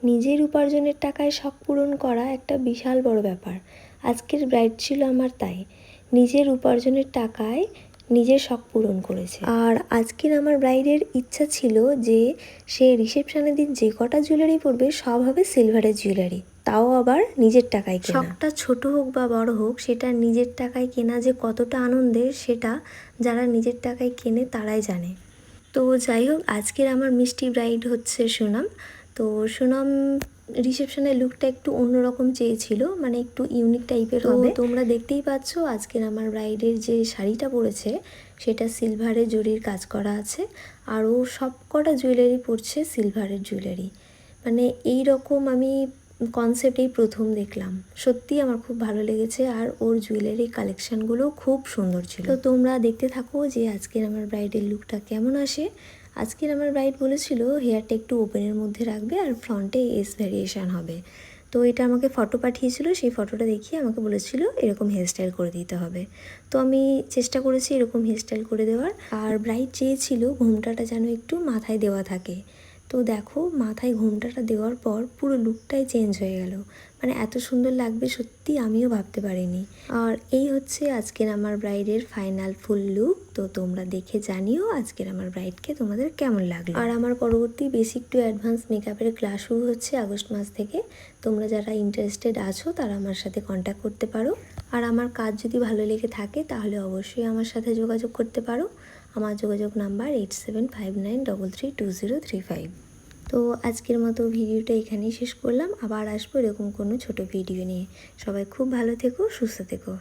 নিজের উপার্জনের টাকায় শখ পূরণ করা একটা বিশাল বড় ব্যাপার। আজকের ব্রাইড ছিল আমার তাই, নিজের উপার্জনের টাকায় নিজের শখ পূরণ করেছে। আর আজকের আমার ব্রাইডের ইচ্ছা ছিল যে সে রিসেপশনের দিন যে কটা জুয়েলারি পরবে সব হবে সিলভারের জুয়েলারি, তাও আবার নিজের টাকায় কেনা। শখটা ছোট হোক বা বড় হোক, সেটা নিজের টাকায় কেনা যে কতটা আনন্দের সেটা যারা নিজের টাকায় কেনে তারাই জানে। তো যাই হোক, আজকের আমার মিষ্টি ব্রাইড হচ্ছে সুনাম। তো সুনাম রিসেপশনের লুকটা একটু অন্যরকম চেয়েছিল, মানে একটু ইউনিক টাইপের হবে। তোমরা দেখতেই পাচ্ছ আজকের আমার ব্রাইডের যে শাড়িটা পরেছে সেটা সিলভারের জরির কাজ করা আছে, আর ও সব কটা জুয়েলারি পরছে সিলভারের জুয়েলারি। মানে এই রকম আমি কনসেপ্টেই প্রথম দেখলাম, সত্যি আমার খুব ভালো লেগেছে। আর ওর জুয়েলারি কালেকশানগুলো খুব সুন্দর ছিল। তো তোমরা দেখতে থাকো যে আজকের আমার ব্রাইডের লুকটা কেমন আসে। আজকের আমার ব্রাইড বলেছিল হেয়ারটা একটু ওপেনের মধ্যে রাখবে আর ফ্রন্টে এস ভ্যারিয়েশান হবে। তো এটা আমাকে ফটো পাঠিয়েছিল, সেই ফটোটা দেখিয়ে আমাকে বলেছিল এরকম হেয়ারস্টাইল করে দিতে হবে। তো আমি চেষ্টা করেছি এরকম হেয়ারস্টাইল করে দেওয়ার। আর ব্রাইড চেয়েছিল ঘোমটাটা যেন একটু মাথায় দেওয়া থাকে। তো দেখো মাথায় ঘোমটাটা দেওয়ার পর পুরো লুকটাই চেঞ্জ হয়ে গেল। মানে এত সুন্দর লাগবে সত্যি আমিও ভাবতে পারিনি। আর এই হচ্ছে আজকের আমার ব্রাইডের ফাইনাল ফুল লুক। তো তোমরা দেখে জানিও আজকের আমার ব্রাইডকে তোমাদের কেমন লাগলো। আর আমার পরবর্তী বেসিক টু অ্যাডভান্স মেকআপের ক্লাস শুরু হচ্ছে আগস্ট মাস থেকে। তোমরা যারা ইন্টারেস্টেড আছো তারা আমার সাথে কন্ট্যাক্ট করতে পারো। আর আমার কাজ যদি ভালো লেগে থাকে তাহলে অবশ্যই আমার সাথে যোগাযোগ করতে পারো। আমার যোগাযোগ নাম্বার 8759332035। তো আজকের মতো ভিডিওটা এখানেই শেষ করলাম। আবার আসবো এরকম কোনো ছোট ভিডিও নিয়ে। সবাই খুব ভালো থেকো, সুস্থ থেকো।